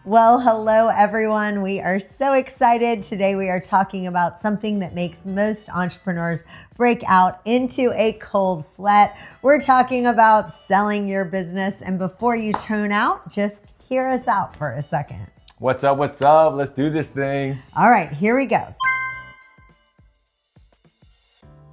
Well, hello everyone. We are so excited. Today we are talking about something that makes most entrepreneurs break out into a cold sweat. We're talking about selling your business. And before you tune out, just hear us out for a second. What's up? What's up? Let's do this thing. All right, here we go.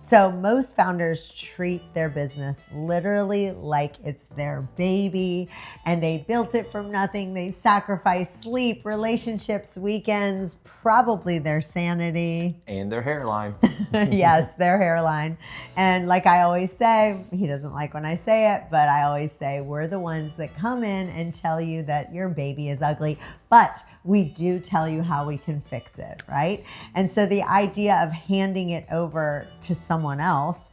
So most founders treat their business literally like it's their baby, and they built it from nothing. They sacrifice sleep, relationships, weekends, probably their sanity. And their hairline. Yes, their hairline. And like I always say, he doesn't like when I say it, but I always say we're the ones that come in and tell you that your baby is ugly, but we do tell you how we can fix it, right? And so the idea of handing it over to someone else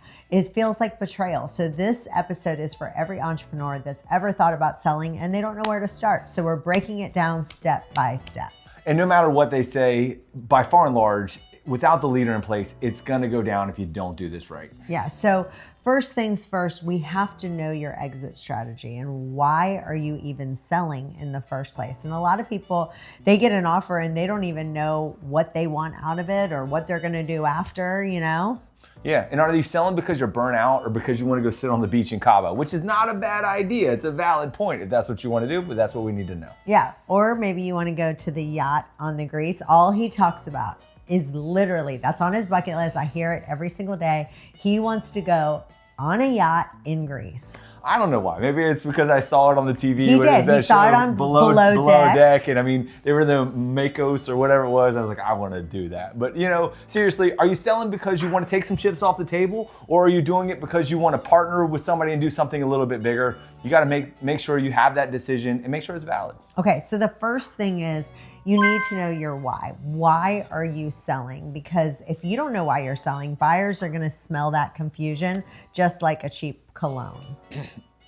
feels like betrayal. So this episode is for every entrepreneur that's ever thought about selling and they don't know where to start. So we're breaking it down step by step. And no matter what they say, by far and large, without the leader in place, it's gonna go down if you don't do this right. Yeah, so first things first, we have to know your exit strategy and why are you even selling in the first place? And a lot of people, they get an offer and they don't even know what they want out of it or what they're gonna do after, you know? Yeah, and are you selling because you're burnt out or because you wanna go sit on the beach in Cabo, which is not a bad idea. It's a valid point if that's what you wanna do, but that's what we need to know. Yeah, or maybe you wanna go to the yacht on the Greece. All he talks about is literally, that's on his bucket list. I hear it every single day. He wants to go on a yacht in Greece. I don't know why. Maybe it's because I saw it on the TV. He did. He saw it on Below Deck. And I mean, they were in the Makos or whatever it was. I was like, I want to do that. But you know, seriously, are you selling because you want to take some chips off the table? Or are you doing it because you want to partner with somebody and do something a little bit bigger? You got to make sure you have that decision and make sure it's valid. Okay, so the first thing is, you need to know your why. Why are you selling? Because if you don't know why you're selling, buyers are gonna smell that confusion just like a cheap cologne.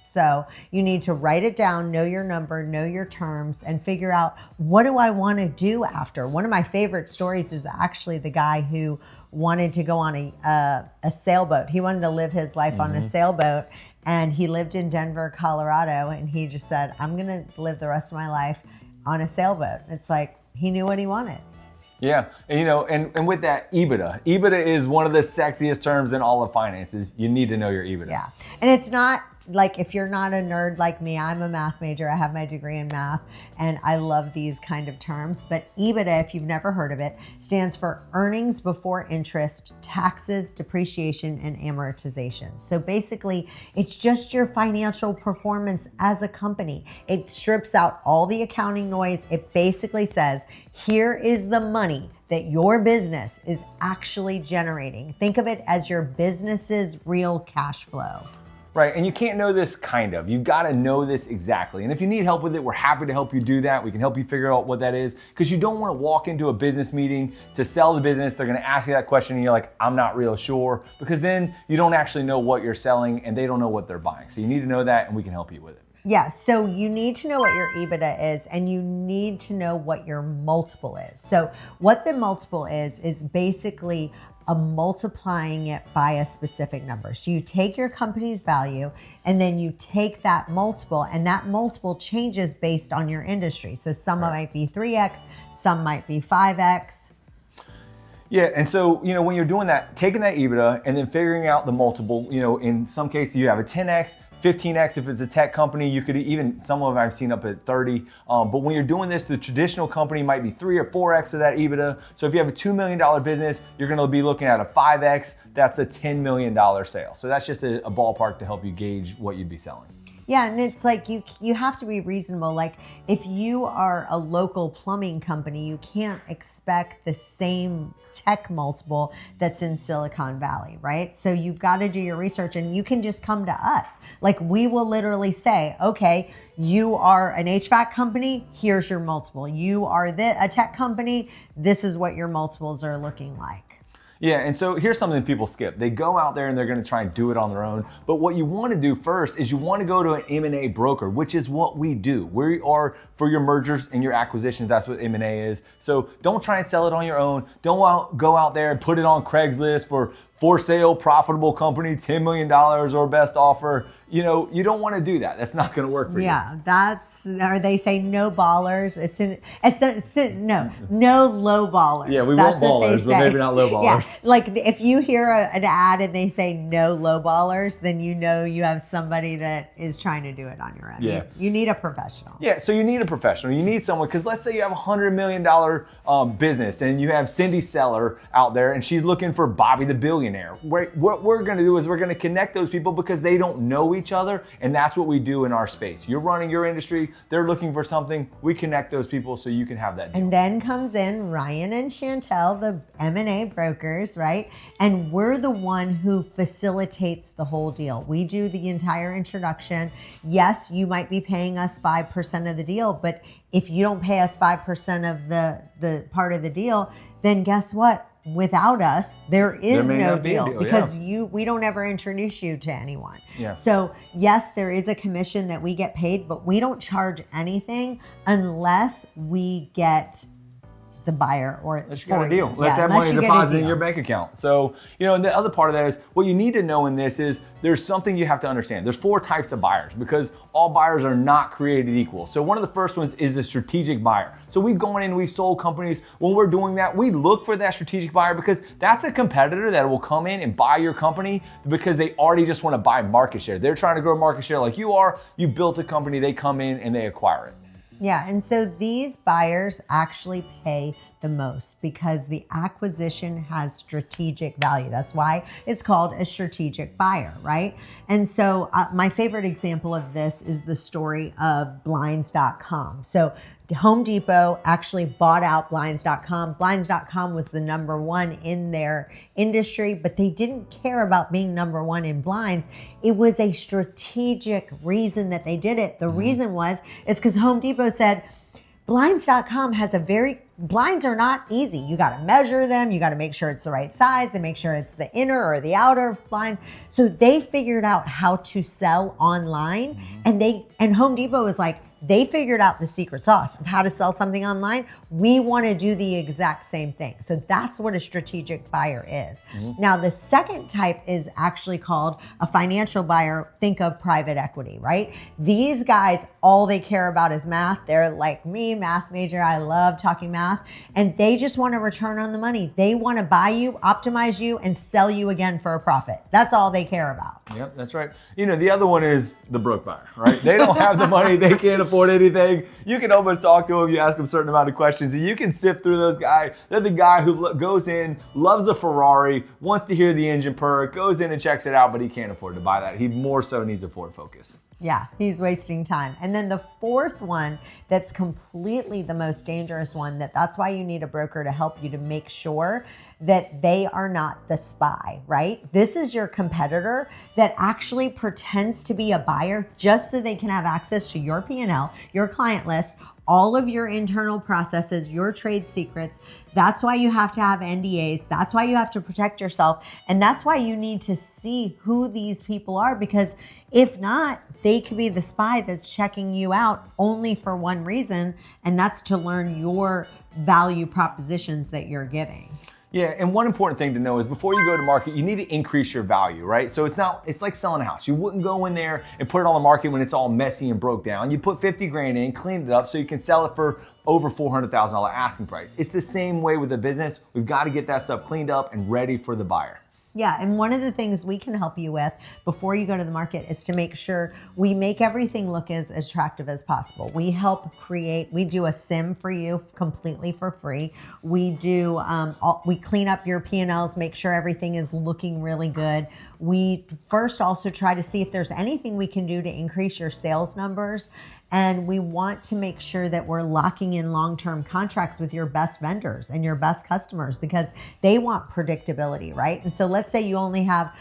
So you need to write it down, know your number, know your terms, and figure out, what do I wanna do after? One of my favorite stories is actually the guy who wanted to go on a sailboat. He wanted to live his life on a sailboat, and he lived in Denver, Colorado, and he just said, I'm gonna live the rest of my life on a sailboat. It's like he knew what he wanted. Yeah, and you know, and with that, EBITDA. EBITDA is one of the sexiest terms in all of finances. You need to know your EBITDA. Yeah, and it's not like, if you're not a nerd like me, I'm a math major, I have my degree in math, and I love these kind of terms, but EBITDA, if you've never heard of it, stands for earnings before interest, taxes, depreciation, and amortization. So basically, it's just your financial performance as a company. It strips out all the accounting noise. It basically says, here is the money that your business is actually generating. Think of it as your business's real cash flow. Right, and you can't know this kind of. You've got to know this exactly. And if you need help with it, we're happy to help you do that. We can help you figure out what that is, because you don't want to walk into a business meeting to sell the business. They're going to ask you that question and you're like, I'm not real sure, because then you don't actually know what you're selling and they don't know what they're buying. So you need to know that, and we can help you with it. Yeah, so you need to know what your EBITDA is, and you need to know what your multiple is. So what the multiple is basically multiplying it by a specific number. So you take your company's value and then you take that multiple, and that multiple changes based on your industry. So some might be 3x, some might be 5x. Yeah, and so, you know, when you're doing that, taking that EBITDA and then figuring out the multiple, you know, in some cases you have a 10x, 15x if it's a tech company. You could even, some of them I've seen up at 30. But when you're doing this, the traditional company might be 3 or 4x of that EBITDA. So if you have a $2 million business, you're gonna be looking at a 5x. That's a $10 million sale. So that's just a ballpark to help you gauge what you'd be selling. Yeah, and it's like you have to be reasonable. Like, if you are a local plumbing company, you can't expect the same tech multiple that's in Silicon Valley, right? So you've got to do your research, and you can just come to us. Like, we will literally say, okay, you are an HVAC company, here's your multiple. You are a tech company, this is what your multiples are looking like. Yeah, and so here's something people skip. They go out there and they're gonna try and do it on their own. But what you wanna do first is you wanna go to an M&A broker, which is what we do. We are, for your mergers and your acquisitions, that's what M&A is. So don't try and sell it on your own. Don't go out there and put it on Craigslist for sale, profitable company, $10 million or best offer. you don't want to do that. That's not going to work for you. Yeah, or they say no ballers. No low ballers. Yeah, we that's want what they ballers, but say. maybe not low ballers. Yeah, like if you hear an ad and they say no low ballers, then you know you have somebody that is trying to do it on your end. Yeah. You need a professional. Yeah, so you need a professional. You need someone, because let's say you have a $100 million business and you have Cindy Seller out there and she's looking for Bobby the Billionaire. What we're going to do is we're going to connect those people because they don't know each other, and that's what we do in our space. You're running your industry, they're looking for something, we connect those people so you can have that deal. And then comes in Ryan and Chantel, the M&A brokers, right? And we're the one who facilitates the whole deal. We do the entire introduction. Yes, you might be paying us 5% of the deal, but if you don't pay us 5% of the part of the deal, then guess what? Without us, there is no deal because we don't ever introduce you to anyone. Yeah. So yes, there is a commission that we get paid, but we don't charge anything unless we get the buyer or unless you got a deal. Let's have money deposited in your bank account. So, and the other part of that is what you need to know in this is there's something you have to understand. There's 4 types of buyers because all buyers are not created equal. So one of the first ones is a strategic buyer. So we've gone in, we've sold companies. When we're doing that, we look for that strategic buyer because that's a competitor that will come in and buy your company because they already just want to buy market share. They're trying to grow market share like you are. You built a company, they come in and they acquire it. Yeah, and so these buyers actually pay the most because the acquisition has strategic value. That's why it's called a strategic buyer, right? And so my favorite example of this is the story of Blinds.com. So Home Depot actually bought out Blinds.com. Blinds.com was the number 1 in their industry, but they didn't care about being number 1 in blinds. It was a strategic reason that they did it. The reason is because Home Depot said, Blinds.com has blinds are not easy. You got to measure them. You got to make sure it's the right size and make sure it's the inner or the outer blinds. So they figured out how to sell online, and Home Depot was like, they figured out the secret sauce of how to sell something online. We want to do the exact same thing. So that's what a strategic buyer is. Now, the second type is actually called a financial buyer. Think of private equity, right? These guys, all they care about is math. They're like me, math major. I love talking math. And they just want a return on the money. They want to buy you, optimize you, and sell you again for a profit. That's all they care about. Yep, that's right. The other one is the broke buyer, right? They don't have the money. They can't afford anything. You can almost talk to them. You ask them a certain amount of questions and you can sift through those guys. They're the guy who goes in, loves a Ferrari, wants to hear the engine purr, goes in and checks it out, but he can't afford to buy that. He more so needs a Ford Focus. Yeah, he's wasting time. And then the fourth one that's completely the most dangerous one, that's why you need a broker to help you to make sure that they are not the spy, right? This is your competitor that actually pretends to be a buyer just so they can have access to your P&L, your client list, all of your internal processes, your trade secrets. That's why you have to have NDAs. That's why you have to protect yourself. And that's why you need to see who these people are, because if not, they could be the spy that's checking you out only for one reason, and that's to learn your value propositions that you're giving. Yeah, and one important thing to know is before you go to market, you need to increase your value, right? So it's like selling a house. You wouldn't go in there and put it on the market when it's all messy and broke down. You put 50 grand in, clean it up so you can sell it for over $400,000 asking price. It's the same way with the business. We've got to get that stuff cleaned up and ready for the buyer. Yeah, and one of the things we can help you with before you go to the market is to make sure we make everything look as attractive as possible. We help we do a sim for you completely for free. We do, we clean up your P&Ls, make sure everything is looking really good. We first also try to see if there's anything we can do to increase your sales numbers. And we want to make sure that we're locking in long-term contracts with your best vendors and your best customers because they want predictability, right? And so let's say you only have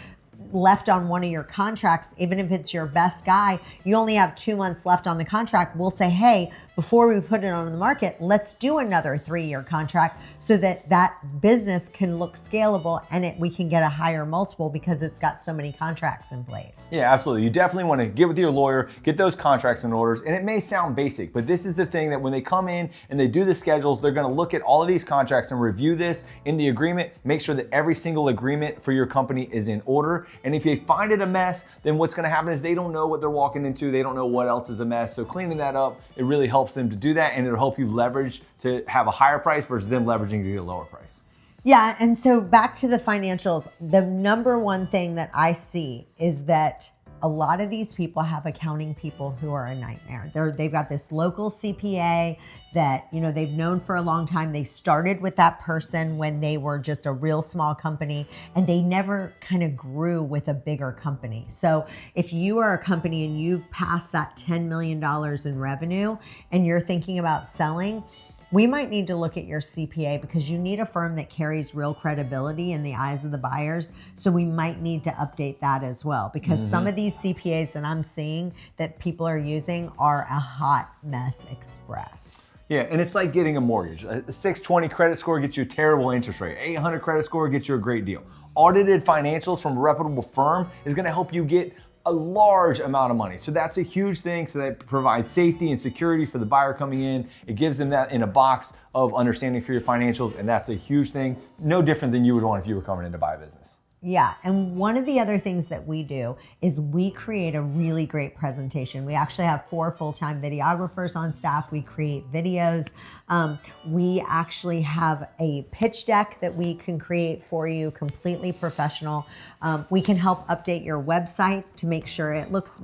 left on one of your contracts, even if it's your best guy, you only have 2 months left on the contract. We'll say, hey, before we put it on the market, let's do another 3-year contract so that that business can look scalable and we can get a higher multiple because it's got so many contracts in place. Yeah, absolutely. You definitely want to get with your lawyer, get those contracts and orders. And it may sound basic, but this is the thing that when they come in and they do the schedules, they're going to look at all of these contracts and review this in the agreement, make sure that every single agreement for your company is in order. And if they find it a mess, then what's going to happen is they don't know what they're walking into. They don't know what else is a mess. So cleaning that up, it really helps them to do that, and it'll help you leverage to have a higher price versus them leveraging to get a lower price. Yeah, and so back to the financials, the number one thing that I see is that a lot of these people have accounting people who are a nightmare. They've got this local CPA that, you know, they've known for a long time. They started with that person when they were just a real small company, and they never kind of grew with a bigger company. So if you are a company and you pass that $10 million in revenue and you're thinking about selling, we might need to look at your CPA because you need a firm that carries real credibility in the eyes of the buyers. So we might need to update that as well, because some of these CPAs that I'm seeing that people are using are a hot mess express. Yeah, and it's like getting a mortgage. A 620 credit score gets you a terrible interest rate. 800 credit score gets you a great deal. Audited financials from a reputable firm is going to help you get a large amount of money. So that's a huge thing. So that provides safety and security for the buyer coming in. It gives them that in a box of understanding for your financials. And that's a huge thing. No different than you would want if you were coming in to buy a business. Yeah, and one of the other things that we do is we create a really great presentation. We actually have 4 full-time videographers on staff. We create videos. We actually have a pitch deck that we can create for you, completely professional. We can help update your website to make sure it looks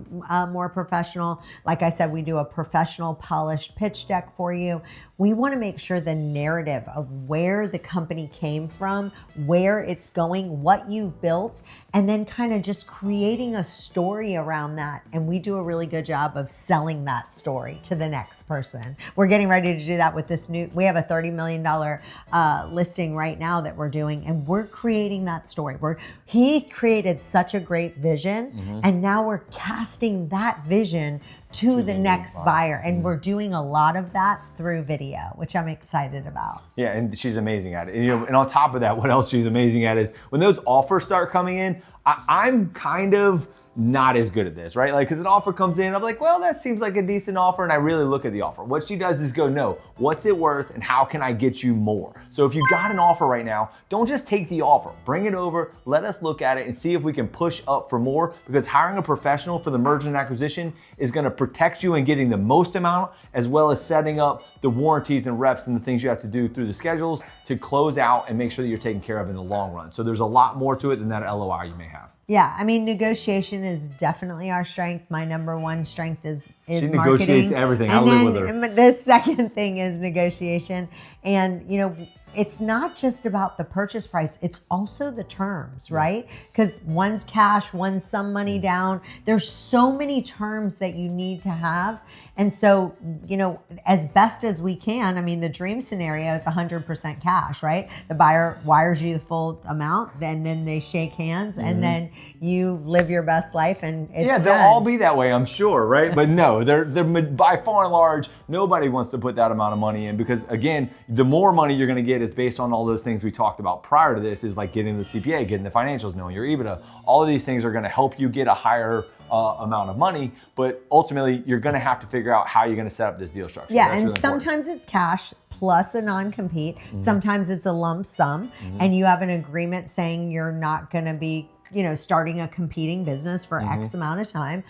more professional. Like I said, we do a professional polished pitch deck for you. We want to make sure the narrative of where the company came from, where it's going, what you built, and then kind of just creating a story around that. And we do a really good job of selling that story to the next person. We're getting ready to do that with this new, we have a $30 million listing right now that we're doing, and we're creating that story. He created such a great vision, and now we're casting that vision to the next buyer. And we're doing a lot of that through video, which I'm excited about. Yeah, and she's amazing at it. And, you know, and on top of that, what else she's amazing at is when those offers start coming in, I'm kind of not as good at this, right? Like, because an offer comes in, I'm like, well, that seems like a decent offer, and I really look at the offer. What she does is go, no, what's it worth, and how can I get you more? So if you got an offer right now, don't just take the offer. Bring it over, let us look at it, and see if we can push up for more, because hiring a professional for the merger and acquisition is gonna protect you in getting the most amount, as well as setting up the warranties and reps and the things you have to do through the schedules to close out and make sure that you're taken care of in the long run. So there's a lot more to it than that LOI you may have. Yeah, I mean, negotiation is definitely our strength. My number one strength is She marketing. negotiates everything. I live with her. The second thing is negotiation. And, you know, it's not just about the purchase price, it's also the terms, right? Because one's cash, one's some money down. There's so many terms that you need to have. And so, you know, as best as we can, I mean, the dream scenario is 100% cash, right? The buyer wires you the full amount, and then they shake hands, and then you live your best life, and it's yeah, they'll done. all be that way, I'm sure, right? But no, they're by far and large, nobody wants to put that amount of money in, because again, the more money you're going to get is based on all those things we talked about prior to this, is like getting the CPA, getting the financials, knowing your EBITDA. All of these things are going to help you get a higher amount of money, but ultimately you're going to have to figure out how you're going to set up this deal structure. Yeah, That's and really important. sometimes it's cash plus a non-compete. Sometimes it's a lump sum, and you have an agreement saying you're not going to be, you know, starting a competing business for X amount of time.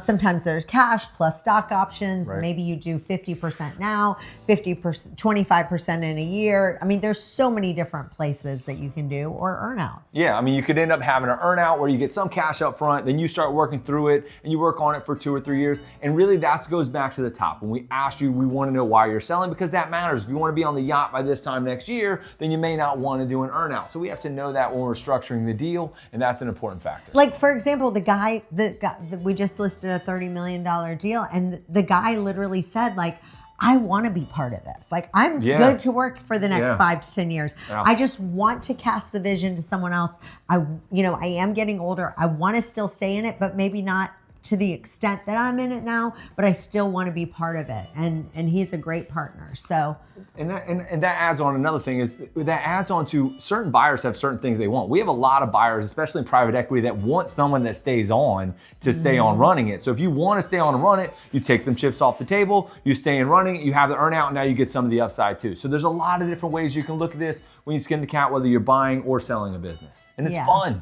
Sometimes there's cash plus stock options. Right. Maybe you do 50% now, 50%, 25% in a year. I mean, there's so many different places that you can do, or earnouts. Yeah, I mean, you could end up having an earnout where you get some cash up front, then you start working through it, and you work on it for 2 or 3 years. And really, that goes back to the top. When we asked you, we want to know why you're selling, because that matters. If you want to be on the yacht by this time next year, then you may not want to do an earnout. So we have to know that when we're structuring the deal, and that's an important factor. Like, for example, the guy we just listed a $30 million deal, and the guy literally said, like, I want to be part of this. Like, I'm good to work for the next 5 to 10 years. Yeah. I just want to cast the vision to someone else. I am getting older. I want to still stay in it, but maybe not to the extent that I'm in it now, but I still want to be part of it. And he's a great partner. So and that adds on another thing is that adds on to certain buyers have certain things they want. We have a lot of buyers, especially in private equity, that want someone that stays on to stay on running it. So if you want to stay on and run it, you take them chips off the table, you stay in running it, you have the earn out, and now you get some of the upside too. So there's a lot of different ways you can look at this when you skin the cat, whether you're buying or selling a business. And it's fun.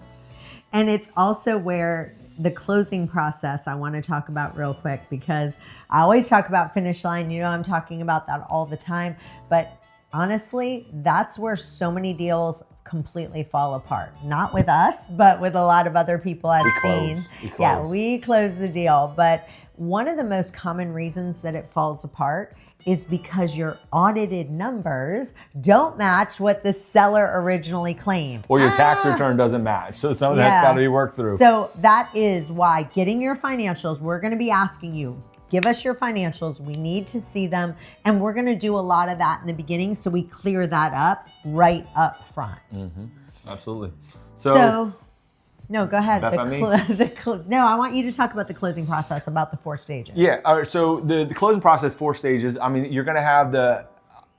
And it's also where the closing process I want to talk about real quick, because I always talk about finish line. You know, I'm talking about that all the time. But honestly, that's where so many deals completely fall apart. Not with us, but with a lot of other people I've seen. Yeah, we close the deal. But one of the most common reasons that it falls apart is because your audited numbers don't match what the seller originally claimed. Or your tax return doesn't match. So some of that's got to be worked through. So that is why getting your financials, we're going to be asking you, give us your financials. We need to see them. And we're going to do a lot of that in the beginning so we clear that up right up front. Absolutely. So no, go ahead. Me? No, I want you to talk about the closing process, about the 4 stages. Yeah. All right. So the closing process, 4 stages. I mean, you're going to have the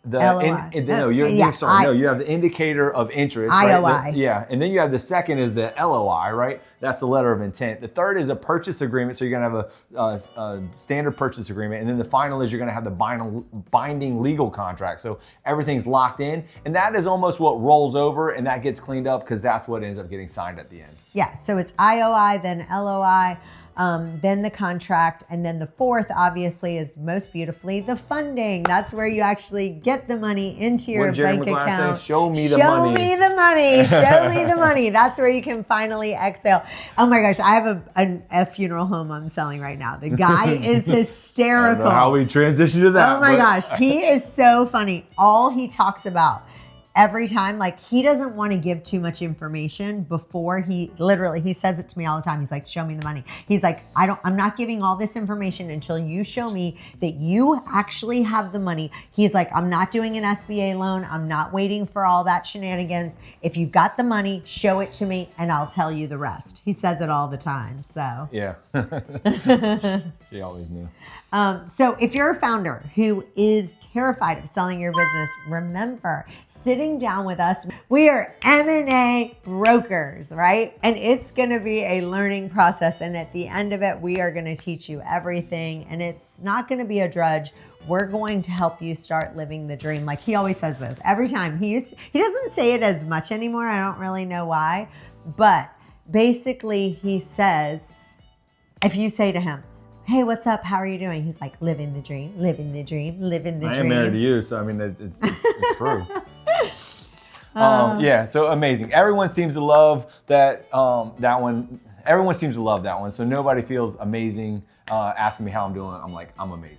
LOI. You have the indicator of interest. IOI. Right? And then you have the second is the LOI, right? That's the letter of intent. The third is a purchase agreement. So you're going to have a standard purchase agreement. And then the final is you're going to have the binding legal contract. So everything's locked in. And that is almost what rolls over and that gets cleaned up because that's what ends up getting signed at the end. Yeah. So it's IOI, then LOI. Then the contract, and then the 4th, obviously, is most beautifully the funding. That's where you actually get the money into your bank account. Show me the money. Show me the money. Show me the money. That's where you can finally exhale. Oh my gosh, I have a funeral home I'm selling right now. The guy is hysterical. I don't know how we transition to that. Oh my gosh, he is so funny. All he talks about every time, like, he doesn't want to give too much information before he says it to me all the time. He's like, show me the money. He's like, I'm not giving all this information until you show me that you actually have the money. He's like, I'm not doing an SBA loan. I'm not waiting for all that shenanigans. If you've got the money, show it to me and I'll tell you the rest. He says it all the time. So yeah. She always knew. So if you're a founder who is terrified of selling your business, remember, sitting down with us, we are M&A brokers, right? And it's going to be a learning process. And at the end of it, we are going to teach you everything. And it's not going to be a drudge. We're going to help you start living the dream. Like he always says this every time. He doesn't say it as much anymore. I don't really know why. But basically he says, if you say to him, hey, what's up? How are you doing? He's like, living the dream, living the dream, living the dream. I am married to you, so I mean, it's true. So amazing. Everyone seems to love that one. Everyone seems to love that one. So nobody feels amazing asking me how I'm doing. I'm like, I'm amazing.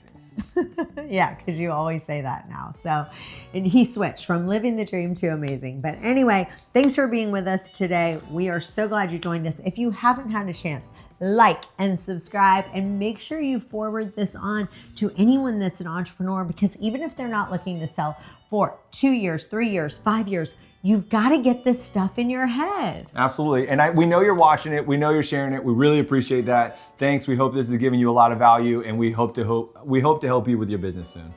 Yeah, because you always say that now. So, and he switched from living the dream to amazing. But anyway, thanks for being with us today. We are so glad you joined us. If you haven't had a chance, like and subscribe, and make sure you forward this on to anyone that's an entrepreneur, because even if they're not looking to sell for 2 years, 3 years, 5 years, you've got to get this stuff in your head. Absolutely. And we know you're watching it. We know you're sharing it. We really appreciate that. Thanks. We hope this is giving you a lot of value, and we hope to help you with your business soon.